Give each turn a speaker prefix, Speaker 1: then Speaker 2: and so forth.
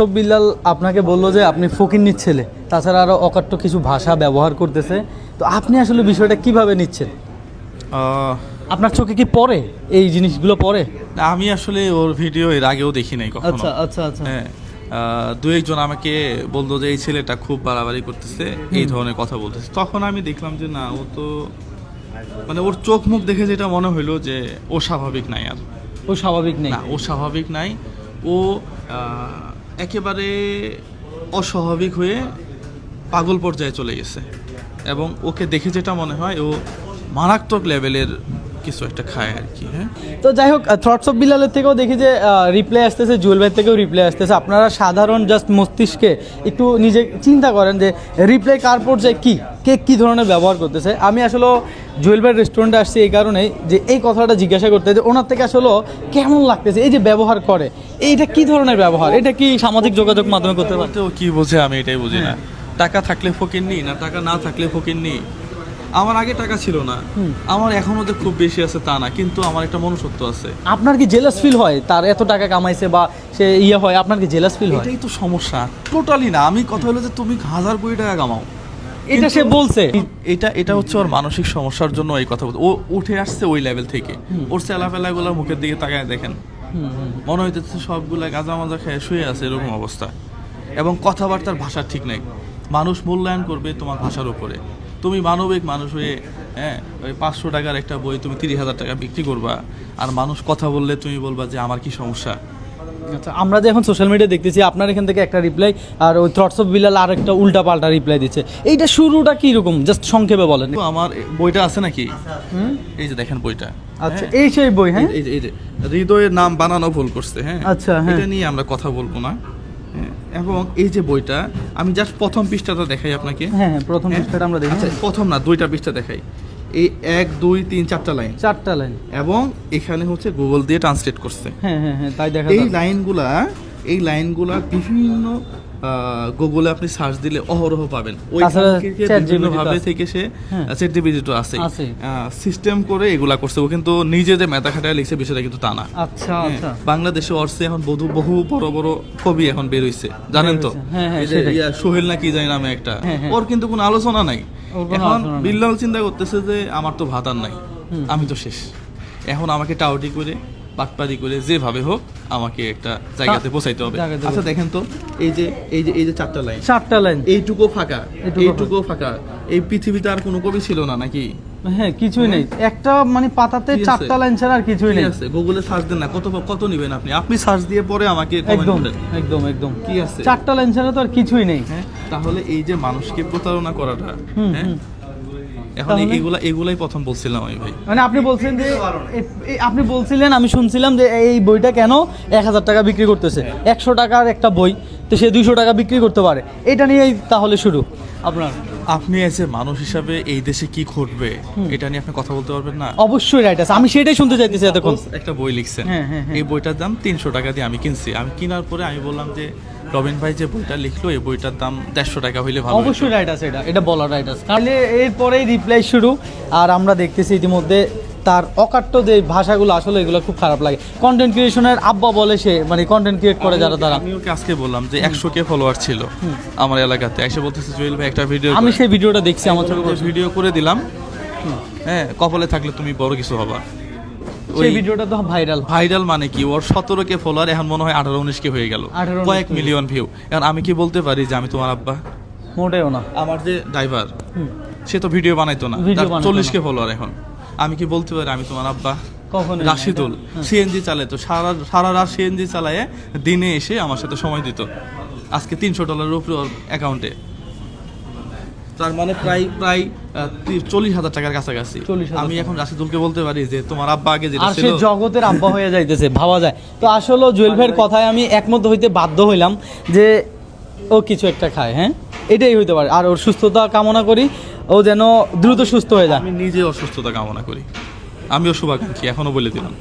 Speaker 1: Of Billal আপনাকে বললো যে আপনি ফকিন্নির ছেলে, তাছাড়া আরও অকাট্য কিছু ভাষা ব্যবহার করতেছে, তো আপনি আসলে বিষয়টা কিভাবে নিচ্ছেন? আপনার চোখে কি পড়ে এই জিনিসগুলো পড়ে?
Speaker 2: না, আমি আসলে ওর ভিডিও এর আগেও দেখি নাই কখনো।
Speaker 1: আচ্ছা আচ্ছা আচ্ছা।
Speaker 2: হ্যাঁ, দু একজন আমাকে বলতো যে এই ছেলেটা খুব বাড়াবাড়ি করতেছে, এই ধরনের কথা বলতেছে। তখন আমি দেখলাম যে না, ও তো মানে ওর চোখ মুখ দেখে যেটা মনে হইলো যে ও স্বাভাবিক নাই। আর
Speaker 1: ও স্বাভাবিক নেই?
Speaker 2: না, ও স্বাভাবিক নাই। ও একেবারে অস্বাভাবিক হয়ে পাগল পর্যায়ে চলে গেছে, এবং ওকে দেখে যেটা মনে হয় ও মারাত্মক লেভেলের কিছু একটা খায় আর কি। হ্যাঁ,
Speaker 1: তো যাই হোক, থটস অফ বিল্লালের থেকেও দেখি যে রিপ্লাই আসতেছে, জুয়েল ভাইয়ের থেকেও রিপ্লাই আসতেছে। আপনারা সাধারণ জাস্ট মস্তিষ্কে একটু নিজে চিন্তা করেন যে রিপ্লাই কার পর্যায়ে কে কী ধরনের ব্যবহার করতেছে। আমি আসলে জুয়েল ভাইয়ের রেস্টুরেন্টে আসছি এই কারণেই যে এই কথাটা জিজ্ঞাসা করতে, যে ওনার থেকে আসলে কেমন লাগতেছে এই যে ব্যবহার করে, এইটা কি ধরনের ব্যবহার, এটা কি সামাজিক যোগাযোগ মাধ্যমে করতে পারে?
Speaker 2: ও কি বোঝে আমি এটাই বুঝি না। টাকা থাকলে ফকিন্নি, না টাকা না থাকলে ফকিন্নি। আমার আগে টাকা ছিল না, আমার এখনো যে খুব বেশি আছে তা না, কিন্তু আমার একটা মনুষ্যত্ব আছে।
Speaker 1: আপনার কি জেলাস ফিল হয় তার এত টাকা কামাইছে বা সে হয়, আপনার কি জেলাস ফিল হয়?
Speaker 2: এটাই তো সমস্যা, টোটালি না। আমি কথা হলো যে তুমি 1000 কোটি টাকা কামাও,
Speaker 1: এটা সে বলছে।
Speaker 2: এটা হচ্ছে ওর মানসিক সমস্যার জন্য এই কথা বলছে। ও উঠে আসছে ওই লেভেল থেকে। ওর চেলাফেলাগুলোর মুখের দিকে তাকায় দেখেন, মনে হইতেছে সবগুলা গাঁজা মাজা খেয়ে শুয়ে আছে, এরকম অবস্থা। এবং কথাবার্তার ভাষা ঠিক নেই। মানুষ মূল্যায়ন করবে তোমার ভাষার উপরে। তুমি মানবিক মানুষ হয়ে, হ্যাঁ, ওই 500 টাকার একটা বই তুমি 30,000 টাকা বিক্রি করবা, আর মানুষ কথা বললে তুমি বলবা যে আমার কি সমস্যা।
Speaker 1: আচ্ছা, আমরা যে এখন সোশ্যাল মিডিয়া দেখতেছি, আপনার এখান থেকে একটা রিপ্লাই আর ওই থটস অফ বিল্লাল আর একটা উল্টা পাল্টা রিপ্লাই দিচ্ছে, এইটা শুরুটা কি রকম জাস্ট সংক্ষেপে বলেন।
Speaker 2: তো আমার বইটা আছে নাকি, এই যে দেখেন বইটা।
Speaker 1: আচ্ছা, এই সেই বই? হ্যাঁ,
Speaker 2: এই যে হৃদয়ের নাম বানানো ভুল করছে। হ্যাঁ,
Speaker 1: আচ্ছা, হ্যাঁ,
Speaker 2: এটা নিয়ে আমরা কথা বলবো না। এবং এই যে বইটা, আমি জাস্ট প্রথম পৃষ্ঠাটা দেখাই আপনাকে।
Speaker 1: হ্যাঁ, প্রথম পৃষ্ঠাটা আমরা দেখি।
Speaker 2: আচ্ছা, প্রথম না, 2টা পৃষ্ঠা দেখাই। এই 1 2 3 4টা লাইন,
Speaker 1: 4টা লাইন,
Speaker 2: এবং এখানে হচ্ছে গুগল দিয়ে ট্রান্সলেট করছে।
Speaker 1: হ্যাঁ হ্যাঁ হ্যাঁ, তাই দেখা
Speaker 2: এই লাইনগুলা বিভিন্ন গুগলে আপনি সার্চ দিলে অহরহ পাবেন। ওই ভাবে থেকে সে চ্যাট জিপিটি আছে সিস্টেম করে এগুলা করছে। ও কিন্তু নিজে যে মেধা খাটায় লিখছে বিষয়টা কিন্তু তা না।
Speaker 1: আচ্ছা আচ্ছা।
Speaker 2: বাংলাদেশে অর্থে এখন বহু বড় বড় কবি এখন বের হইছে, জানেন তো? সোহেল না কি জানি নামে একটা, ওর কিন্তু কোনো আলোচনা নাই। এখন বিল্লাল চিন্তা করতেছে যে আমার তো ভাত আর নাই, আমি তো শেষ। এখন আমাকে টাউটি করে বাটপারি করে যেভাবে হোক আমাকে একটা জায়গাতে পৌঁছাইতে হবে। আচ্ছা দেখেন তো, এই যে 4টা লাইন, এইটুকু ফাঁকা। এই পৃথিবীতে আর কোনো কবি ছিল না নাকি?
Speaker 1: হ্যাঁ, কিছুই নেই। একটা মানে পাতাতে 4টা লাইন ছাড়া আর কিছুই নেই।
Speaker 2: গুগলে সার্চ দেন না, কত নেবেন আপনি সার্চ দিয়ে পরে আমাকে
Speaker 1: একদম
Speaker 2: কি আছে,
Speaker 1: 4টা লাইন ছাড়া তো আর কিছুই নেই।
Speaker 2: হ্যাঁ, তাহলে এই যে মানুষকে প্রতারণা করাটা, হ্যাঁ, এখন এগুলাই প্রথম বলছিলাম আমি ভাই।
Speaker 1: মানে আপনি বলছেন যে আপনি বলছিলেন, আমি শুনছিলাম যে এই বইটা কেন 1000 টাকা বিক্রি করতেছে, 100 টাকার একটা বই তো সে 200 টাকা বিক্রি করতে পারে, এটা নিয়েই তাহলে শুরু আপনার।
Speaker 2: আপনি এসে মানুষ হিসাবে এই দেশে কি ঘটবে এটা নিয়ে আপনি কথা বলতে পারবেন না?
Speaker 1: অবশ্যই রাইট আছে, আমি সেটাই শুনতে চাইতেছি এতক্ষণ।
Speaker 2: একটা বই লিখছেন, এই বইটার দাম 300 টাকা দিয়ে আমি কিনছি। আমি কেনার পরে আমি বললাম যে রবিন ভাই যে বইটা লিখলো এই বইটার দাম 150 টাকা হইলে ভালো।
Speaker 1: অবশ্যই রাইট আছে, এটা বলা রাইট আছে। তাহলে এরপরেই রিপ্লাই শুরু, আর আমরা দেখতেছি ইতিমধ্যে তার অকাট্য যে ভাষাগুলো, আসলে এগুলো খুব খারাপ লাগে। কন্টেন্ট ক্রিয়েশনের আব্বা বলে সে, মানে কন্টেন্ট ক্রিয়েট করে যারা, তারা।
Speaker 2: আমি ওকে আজকে বললাম যে 100K ফলোয়ার ছিল আমার এলাকাতে, এসে বলতেছে জুয়েল ভাই একটা ভিডিও।
Speaker 1: আমি সেই ভিডিওটা দেখছি, আমার ছোট
Speaker 2: ভিডিও করে দিলাম। হ্যাঁ, কপালে থাকলে তুমি বড় কিছু হবা।
Speaker 1: সেই ভিডিওটা তো ভাইরাল
Speaker 2: মানে কি, ওর 17K ফলোয়ার এখন মনে হয় 18-19K হয়ে গেল, কয়েক মিলিয়ন ভিউ। এখন আমি কি বলতে পারি যে আমি তোমার আব্বা?
Speaker 1: মোটেও না।
Speaker 2: আমার যে ড্রাইভার, সে তো ভিডিও বানাইতো না, 40K ফলোয়ার। এখন আমি কি বলতে পারি আমি তোমার আব্বা?
Speaker 1: কখনো।
Speaker 2: রাশিদুল সিএনজি চালাতো, সারা রাত সিএনজি চালায়, দিনে এসে আমার সাথে সময় দিত। আজকে $300 উপরে ওর অ্যাকাউন্টে, তার মানে প্রায় 40,000 টাকার কাছাকাছি। আমি এখন রাশিদুলকে বলতে পারি যে তোমার আব্বা আগে যেটা ছিল,
Speaker 1: আর সে জগতের আব্বা হয়ে যাইতেছে, ভাবা যায়। তো আসলে জুয়েল ভাইয়ের কথায় আমি একমত হইতে বাধ্য হইলাম যে ও কিছু একটা খায়। হ্যাঁ, এটাই হইতে পারে। আর ওর সুস্থতা কামনা করি, ও যেন দ্রুত সুস্থ হয়ে যায়।
Speaker 2: আমি নিজে অসুস্থতা কামনা করি, আমিও শুভাকাঙ্ক্ষী, এখনো বলে দিলাম।